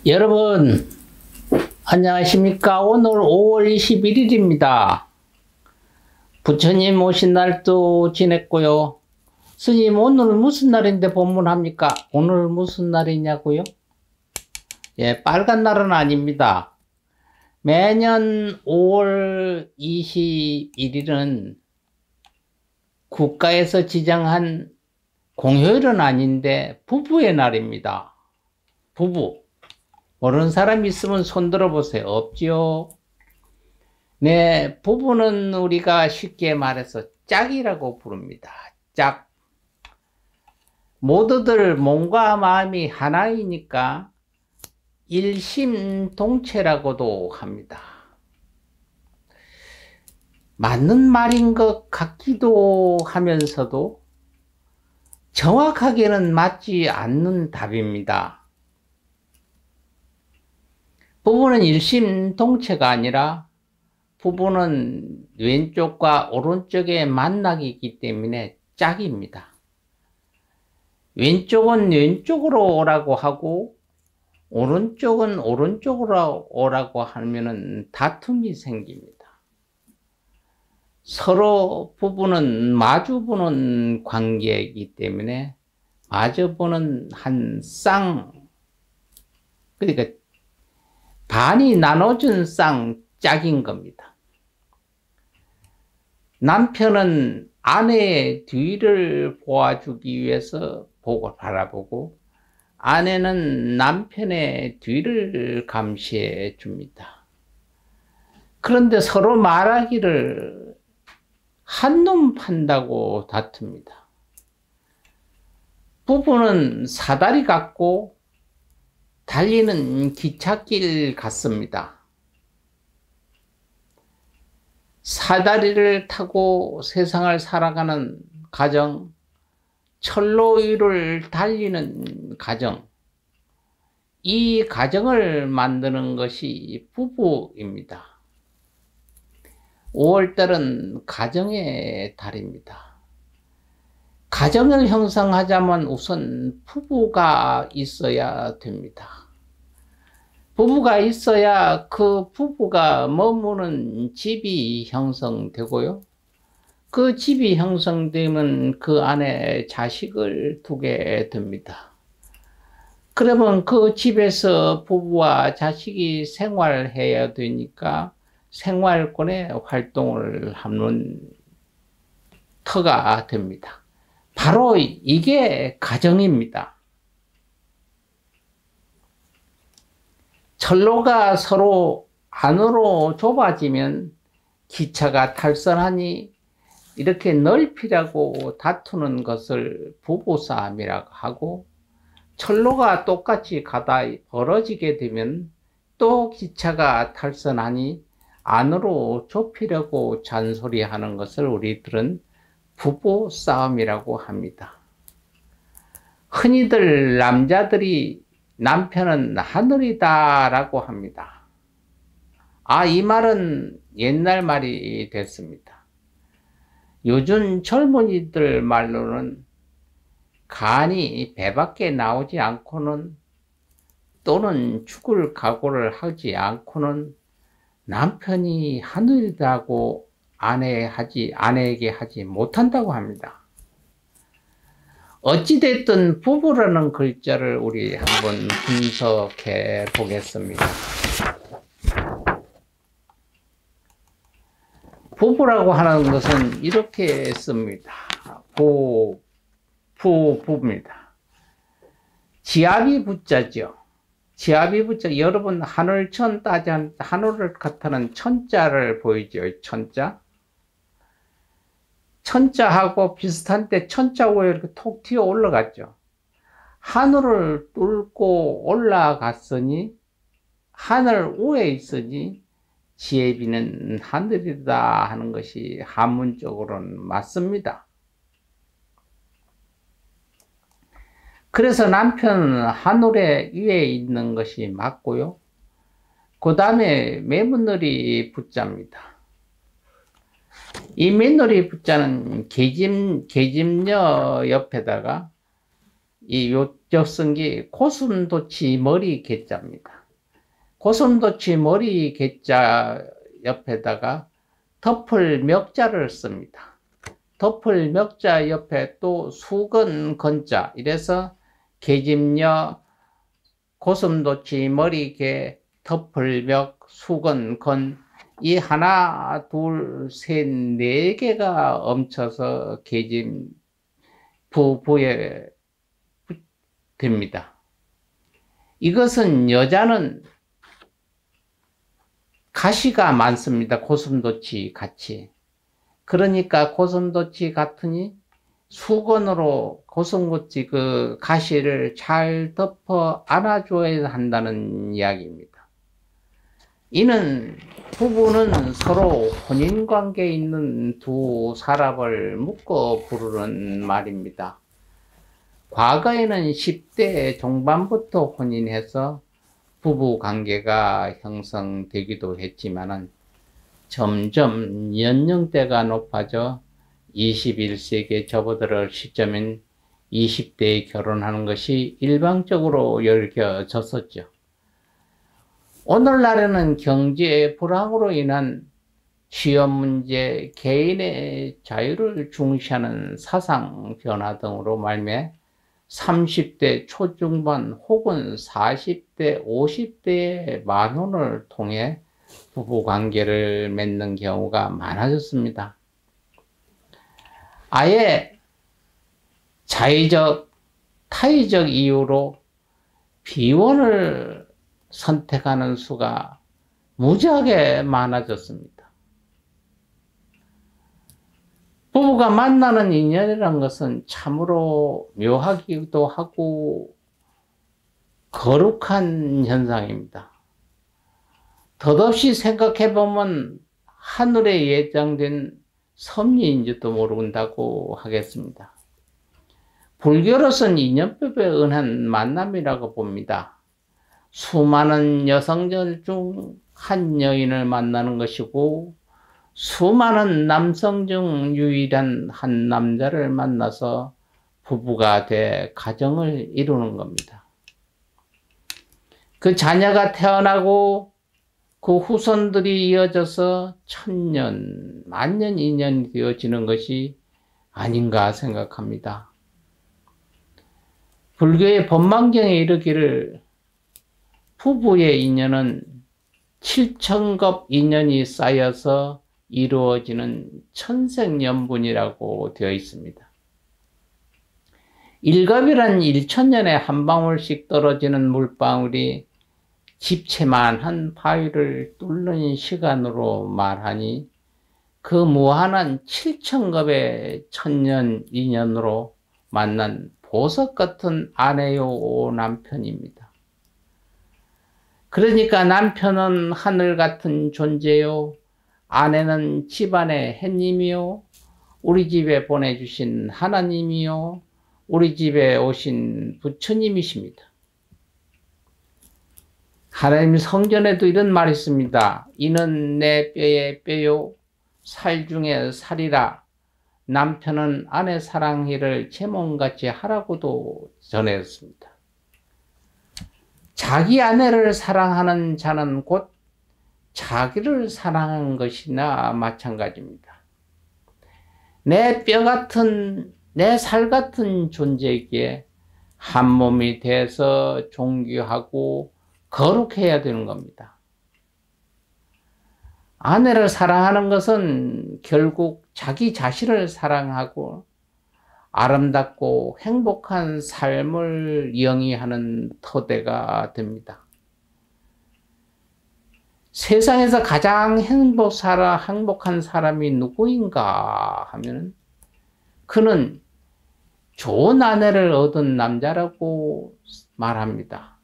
여러분 안녕하십니까. 오늘 5월 21일입니다. 부처님 오신 날도 지냈고요. 스님 오늘 무슨 날인데 법문합니까? 오늘 무슨 날이냐고요? 예, 빨간 날은 아닙니다. 매년 5월 21일은 국가에서 지정한 공휴일은 아닌데 부부의 날입니다. 부부. 모르는 사람 있으면 손 들어보세요. 없지요? 네, 부부는 우리가 쉽게 말해서 짝이라고 부릅니다. 짝. 모두들 몸과 마음이 하나이니까 일심동체라고도 합니다. 맞는 말인 것 같기도 하면서도 정확하게는 맞지 않는 답입니다. 부부는 일심동체가 아니라 부부는 왼쪽과 오른쪽의 만나기이기 때문에 짝입니다. 왼쪽은 왼쪽으로 오라고 하고 오른쪽은 오른쪽으로 오라고 하면은 다툼이 생깁니다. 서로 부부는 마주보는 관계이기 때문에 마주보는 한 쌍, 그러니까 반이 나눠준 짝인 겁니다. 남편은 아내의 뒤를 보아주기 위해서 바라보고 아내는 남편의 뒤를 감시해 줍니다. 그런데 서로 말하기를 한눈 판다고 다툽니다. 부부는 사다리 같고 달리는 기찻길 같습니다. 사다리를 타고 세상을 살아가는 가정, 철로 위를 달리는 가정, 이 가정을 만드는 것이 부부입니다. 5월달은 가정의 달입니다. 가정을 형성하자면 우선 부부가 있어야 됩니다. 부부가 있어야 그 부부가 머무는 집이 형성되고요. 그 집이 형성되면 그 안에 자식을 두게 됩니다. 그러면 그 집에서 부부와 자식이 생활해야 되니까 생활권의 활동을 하는 터가 됩니다. 바로 이게 가정입니다. 철로가 서로 안으로 좁아지면 기차가 탈선하니 이렇게 넓히라고 다투는 것을 부부싸움이라고 하고, 철로가 똑같이 가다 벌어지게 되면 또 기차가 탈선하니 안으로 좁히려고 잔소리하는 것을 우리들은 부부싸움이라고 합니다. 흔히들 남자들이 남편은 하늘이다 라고 합니다. 이 말은 옛날 말이 됐습니다. 요즘 젊은이들 말로는 간이 배 밖에 나오지 않고는, 또는 죽을 각오를 하지 않고는 남편이 하늘이라고 아내에게 하지 못한다고 합니다. 어찌됐든 부부라는 글자를 우리 한번 분석해 보겠습니다. 부부라고 하는 것은 이렇게 씁니다. 부입니다. 지압이 부자죠. 지압이 부자. 여러분 하늘천 따지한 하늘을 같다는 천자를 보이죠. 천자. 천자하고 비슷한데 천자 위에 이렇게 톡 튀어 올라갔죠. 하늘을 뚫고 올라갔으니, 하늘 위에 있으니 지혜비는 하늘이다 하는 것이 한문적으로는 맞습니다. 그래서 남편은 하늘에 위에 있는 것이 맞고요. 그 다음에 매문놀이 부자입니다. 이 맨놀이 붙자는 계집녀 옆에다가 이 요적 쓴게 고슴도치 머리 개자입니다. 고슴도치 머리 개자 옆에다가 덮을 멱자를 씁니다. 덮을 멱자 옆에 또 수건 건자, 이래서 계집녀 고슴도치 머리개 덮을 멱 수건 건, 이 하나 둘 셋 네 개가 얹혀서 계집 부부에 됩니다. 이것은 여자는 가시가 많습니다. 고슴도치 같이. 그러니까 고슴도치 같으니 수건으로 고슴도치 그 가시를 잘 덮어 안아줘야 한다는 이야기입니다. 이는 부부는 서로 혼인관계에 있는 두 사람을 묶어 부르는 말입니다. 과거에는 10대 중반부터 혼인해서 부부관계가 형성되기도 했지만 점점 연령대가 높아져 21세기에 접어들 시점인 20대에 결혼하는 것이 일방적으로 여겨졌었죠. 오늘날에는 경제 불황으로 인한 취업 문제, 개인의 자유를 중시하는 사상 변화 등으로 말미암아 30대 초중반 혹은 40대, 50대의 만혼을 통해 부부관계를 맺는 경우가 많아졌습니다. 아예 자의적, 타의적 이유로 비혼을 선택하는 수가 무지하게 많아졌습니다. 부부가 만나는 인연이라는 것은 참으로 묘하기도 하고 거룩한 현상입니다. 덧없이 생각해보면 하늘에 예정된 섭리인지도 모른다고 하겠습니다. 불교로서는 인연법에 의한 만남이라고 봅니다. 수많은 여성들 중 한 여인을 만나는 것이고 수많은 남성 중 유일한 한 남자를 만나서 부부가 돼 가정을 이루는 겁니다. 그 자녀가 태어나고 그 후손들이 이어져서 천년, 만년 인연이 되어지는 것이 아닌가 생각합니다. 불교의 법망경에 이르기를 부부의 인연은 7천겁 인연이 쌓여서 이루어지는 천생연분이라고 되어 있습니다. 일겁이란 1000년에 한 방울씩 떨어지는 물방울이 집채만한 바위를 뚫는 시간으로 말하니 그 무한한 7천겁의 천년 인연으로 만난 보석 같은 아내요 남편입니다. 그러니까 남편은 하늘 같은 존재요, 아내는 집안의 햇님이요, 우리 집에 보내주신 하나님이요, 우리 집에 오신 부처님이십니다. 하나님 성전에도 이런 말이 있습니다. 이는 내 뼈의 뼈요, 살 중에 살이라. 남편은 아내 사랑일을 제 몸같이 하라고도 전했습니다. 자기 아내를 사랑하는 자는 곧 자기를 사랑한 것이나 마찬가지입니다. 내 뼈 같은, 내 살 같은 존재에게 한 몸이 돼서 존귀하고 거룩해야 되는 겁니다. 아내를 사랑하는 것은 결국 자기 자신을 사랑하고 아름답고 행복한 삶을 영위하는 토대가 됩니다. 세상에서 가장 행복한 사람이 누구인가 하면 그는 좋은 아내를 얻은 남자라고 말합니다.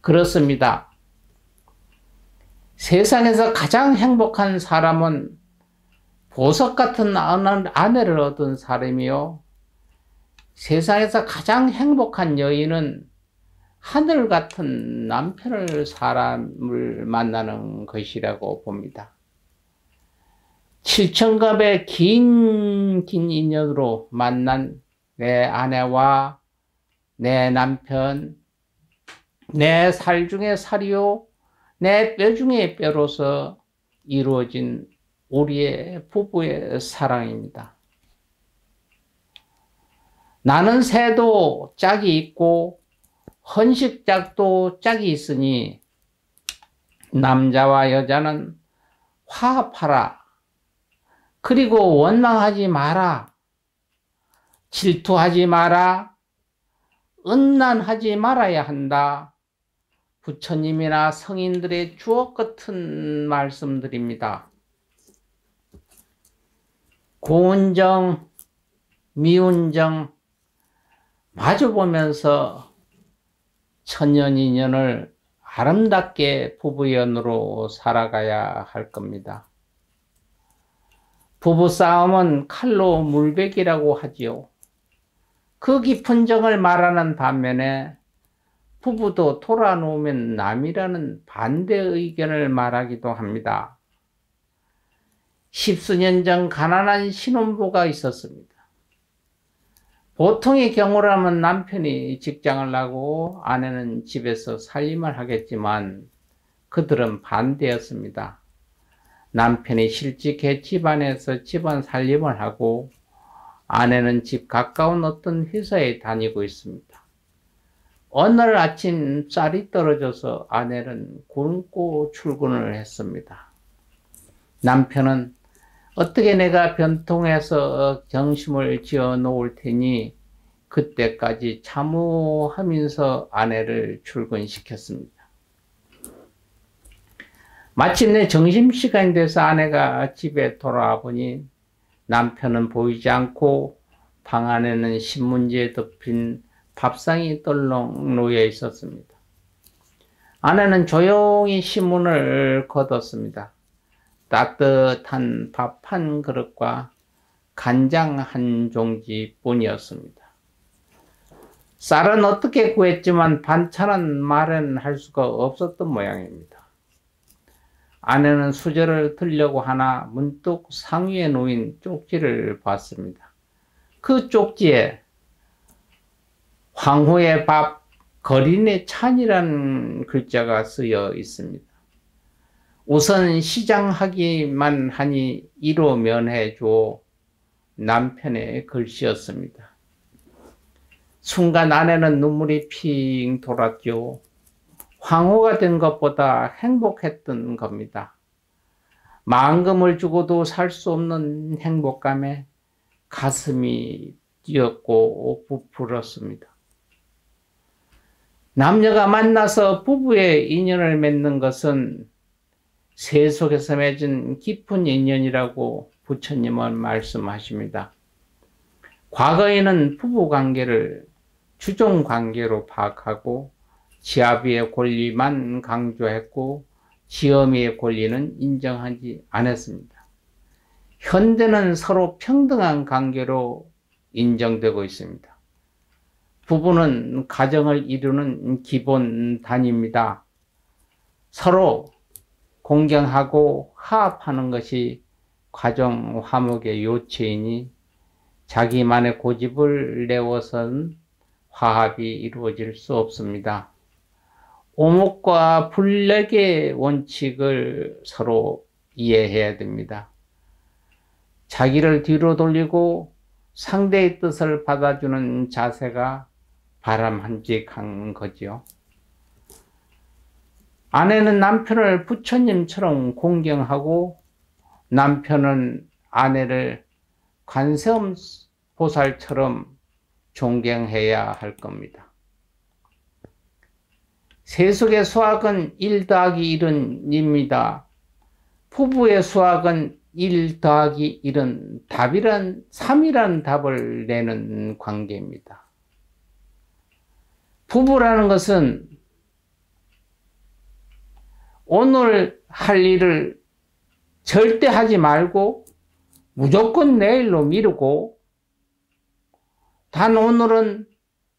그렇습니다. 세상에서 가장 행복한 사람은 보석 같은 아내를 얻은 사람이요, 세상에서 가장 행복한 여인은 하늘 같은 사람을 만나는 것이라고 봅니다. 7천갑의 긴 인연으로 만난 내 아내와 내 남편, 내 살 중에 살이요, 내 뼈 중에 뼈로서 이루어진 우리의 부부의 사랑입니다. 나는 새도 짝이 있고 헌식짝도 짝이 있으니 남자와 여자는 화합하라. 그리고 원망하지 마라. 질투하지 마라. 음란하지 말아야 한다. 부처님이나 성인들의 주옥 같은 말씀들입니다. 고운정, 미운정 마주보면서 천년인연을 아름답게 부부연으로 살아가야 할 겁니다. 부부싸움은 칼로 물베기라고 하지요. 그 깊은 정을 말하는 반면에 부부도 돌아놓으면 남이라는 반대 의견을 말하기도 합니다. 십수년 전 가난한 신혼부가 있었습니다. 보통의 경우라면 남편이 직장을 나고 아내는 집에서 살림을 하겠지만 그들은 반대였습니다. 남편이 실직해 집안에서 집안 살림을 하고 아내는 집 가까운 어떤 회사에 다니고 있습니다. 어느 날 아침 쌀이 떨어져서 아내는 굶고 출근을 했습니다. 남편은 어떻게 내가 변통해서 점심을 지어 놓을 테니 그때까지 참으하면서 아내를 출근시켰습니다. 마침내 점심시간이 돼서 아내가 집에 돌아와 보니 남편은 보이지 않고 방 안에는 신문지에 덮인 밥상이 떨렁 놓여 있었습니다. 아내는 조용히 신문을 걷었습니다. 따뜻한 밥 한 그릇과 간장 한 종지 뿐이었습니다. 쌀은 어떻게 구했지만 반찬은 마련할 수가 없었던 모양입니다. 아내는 수저를 들려고 하나 문득 상위에 놓인 쪽지를 봤습니다. 그 쪽지에 황후의 밥, 거린의 찬이라는 글자가 쓰여 있습니다. 우선 시장하기만 하니 이로 면해 주어 남편의 글씨였습니다. 순간 아내는 눈물이 핑 돌았죠. 황후가 된 것보다 행복했던 겁니다. 만금을 주고도 살 수 없는 행복감에 가슴이 뛰었고 부풀었습니다. 남녀가 만나서 부부의 인연을 맺는 것은 새 속에서 맺은 깊은 인연이라고 부처님은 말씀하십니다. 과거에는 부부관계를 주종관계로 파악하고 지아비의 권리만 강조했고 지엄이의 권리는 인정하지 않았습니다. 현대는 서로 평등한 관계로 인정되고 있습니다. 부부는 가정을 이루는 기본 단위입니다. 서로 공경하고 화합하는 것이 가정 화목의 요체이니 자기만의 고집을 내어서는 화합이 이루어질 수 없습니다. 오목과 불력의 원칙을 서로 이해해야 됩니다. 자기를 뒤로 돌리고 상대의 뜻을 받아주는 자세가 바람직한 거지요. 아내는 남편을 부처님처럼 공경하고 남편은 아내를 관세음보살처럼 존경해야 할 겁니다. 세속의 수학은 1 더하기 1은 부부의 수학은 1 더하기 1은 3이라는 답을 내는 관계입니다. 부부라는 것은 오늘 할 일을 절대 하지 말고 무조건 내일로 미루고 단 오늘은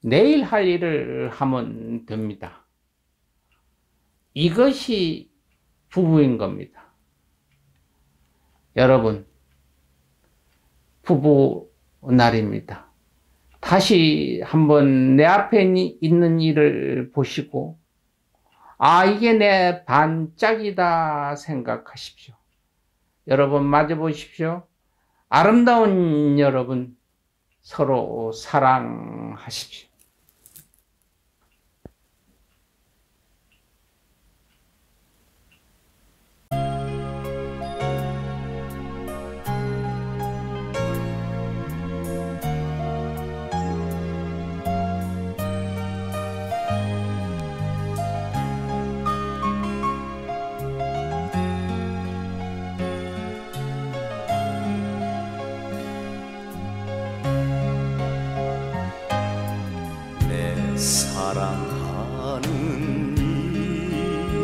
내일 할 일을 하면 됩니다. 이것이 부부인 겁니다. 여러분, 부부 날입니다. 다시 한번 내 앞에 있는 일을 보시고 아, 이게 내 반짝이다 생각하십시오. 여러분 맞아 보십시오. 아름다운 여러분 서로 사랑하십시오. 사랑하는 이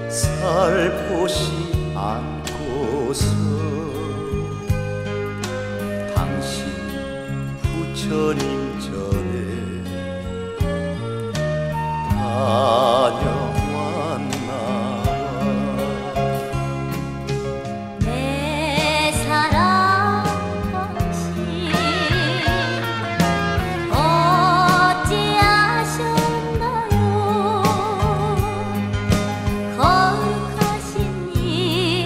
살포시 않고서 당신 부처님 전에 다녀왔나 내 사랑 당신 거룩하신 이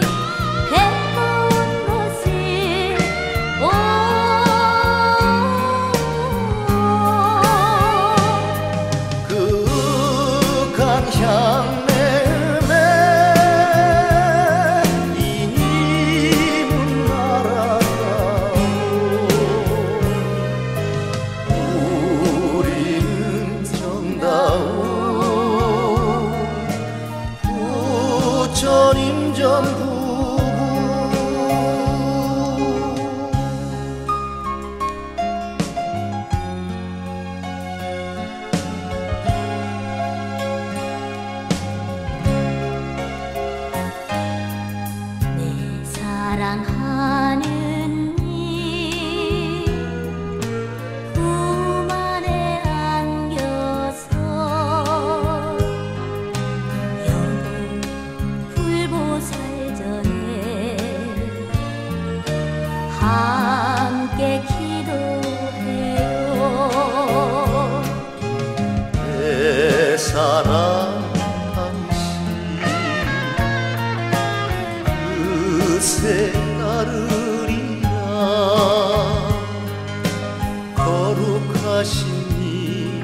백번 곳에 그 강향내음에 이님은 날아가고 우리는 정다운 부처님 전부 내 사랑하는 이 품 안에 안겨서 여보 불보살 전에 함께 기도해요. 내 사랑 그새 따르리라 거룩하신 이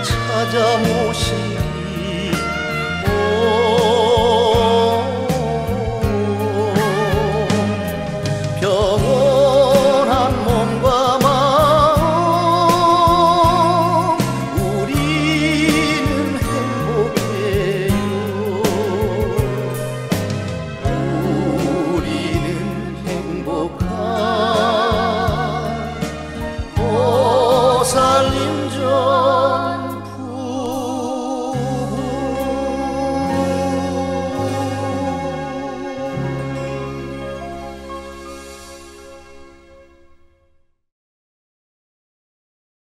찾아 모신